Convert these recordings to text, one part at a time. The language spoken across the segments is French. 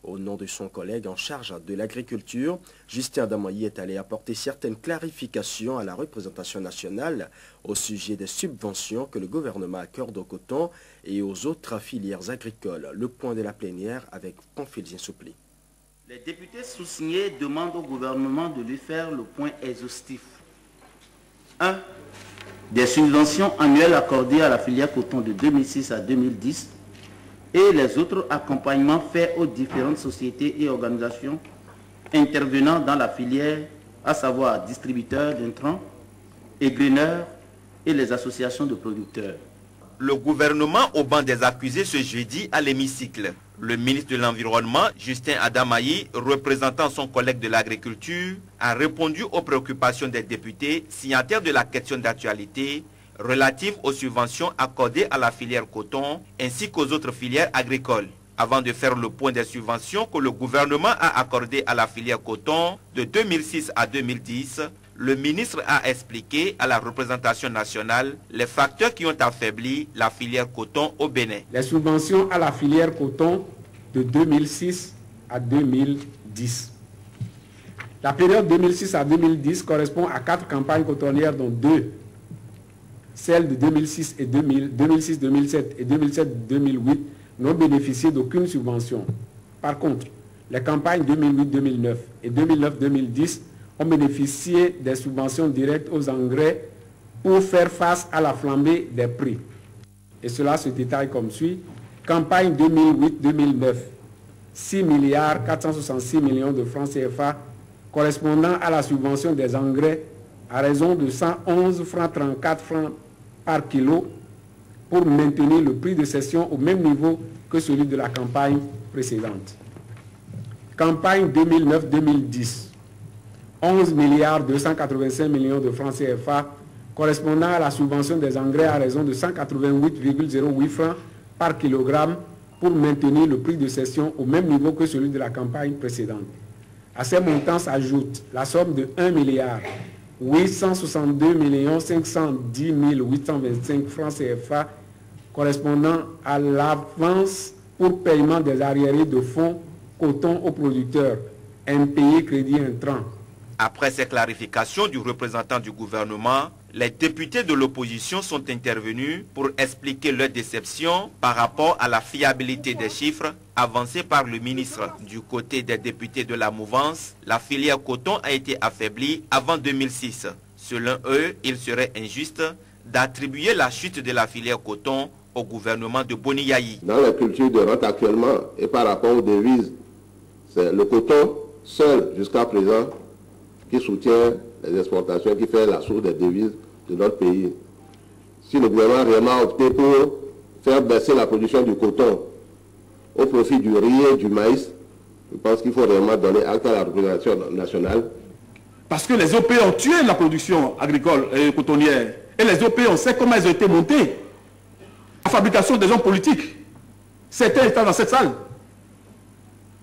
Au nom de son collègue en charge de l'agriculture, Justin Adamayi est allé apporter certaines clarifications à la représentation nationale au sujet des subventions que le gouvernement accorde au coton et aux autres filières agricoles. Le point de la plénière avec Pamphilien Soupli. Les députés sous-signés demandent au gouvernement de lui faire le point exhaustif. 1. Des subventions annuelles accordées à la filière coton de 2006 à 2010 et les autres accompagnements faits aux différentes sociétés et organisations intervenant dans la filière, à savoir distributeurs d'intrants, égreneurs et les associations de producteurs. Le gouvernement au banc des accusés ce jeudi à l'hémicycle. Le ministre de l'Environnement, Justin Adamayi, représentant son collègue de l'Agriculture, a répondu aux préoccupations des députés signataires de la question d'actualité relative aux subventions accordées à la filière coton ainsi qu'aux autres filières agricoles. Avant de faire le point des subventions que le gouvernement a accordées à la filière coton de 2006 à 2010, le ministre a expliqué à la représentation nationale les facteurs qui ont affaibli la filière coton au Bénin. Les subventions à la filière coton de 2006 à 2010. La période 2006 à 2010 correspond à 4 campagnes cotonnières, dont 2, celles de 2006 et 2006-2007 et 2007-2008, n'ont bénéficié d'aucune subvention. Par contre, les campagnes 2008-2009 et 2009-2010 ont bénéficié des subventions directes aux engrais pour faire face à la flambée des prix. Et cela se détaille comme suit. Campagne 2008-2009, 6 milliards 466 millions de francs CFA correspondant à la subvention des engrais à raison de 111 francs 34 francs par kilo pour maintenir le prix de cession au même niveau que celui de la campagne précédente. Campagne 2009-2010, 11 milliards 285 millions de francs CFA correspondant à la subvention des engrais à raison de 188,08 francs par kilogramme pour maintenir le prix de cession au même niveau que celui de la campagne précédente. À ces montants s'ajoute la somme de 1 milliard 862 510 825 francs CFA correspondant à l'avance pour paiement des arriérés de fonds coton aux producteurs, impayés crédit intrant. Après ces clarifications du représentant du gouvernement, les députés de l'opposition sont intervenus pour expliquer leur déception par rapport à la fiabilité des chiffres avancés par le ministre. Du côté des députés de la mouvance, la filière coton a été affaiblie avant 2006. Selon eux, il serait injuste d'attribuer la chute de la filière coton au gouvernement de Boni Yayi. Dans la culture de rente actuellement et par rapport aux devises, c'est le coton seul jusqu'à présent qui soutient les exportations, qui fait la source des devises de notre pays. Si le gouvernement a réellement opté pour faire baisser la production du coton au profit du riz et du maïs, je pense qu'il faut réellement donner acte à la représentation nationale. Parce que les OP ont tué la production agricole et cotonnière. Et les OP, on sait comment elles ont été montées. La fabrication des hommes politiques. Certains étaient dans cette salle.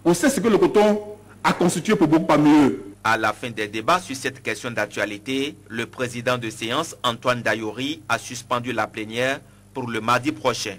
On sait ce que le coton a constitué pour beaucoup parmi eux. À la fin des débats sur cette question d'actualité, le président de séance, Antoine Dayori, a suspendu la plénière pour le mardi prochain.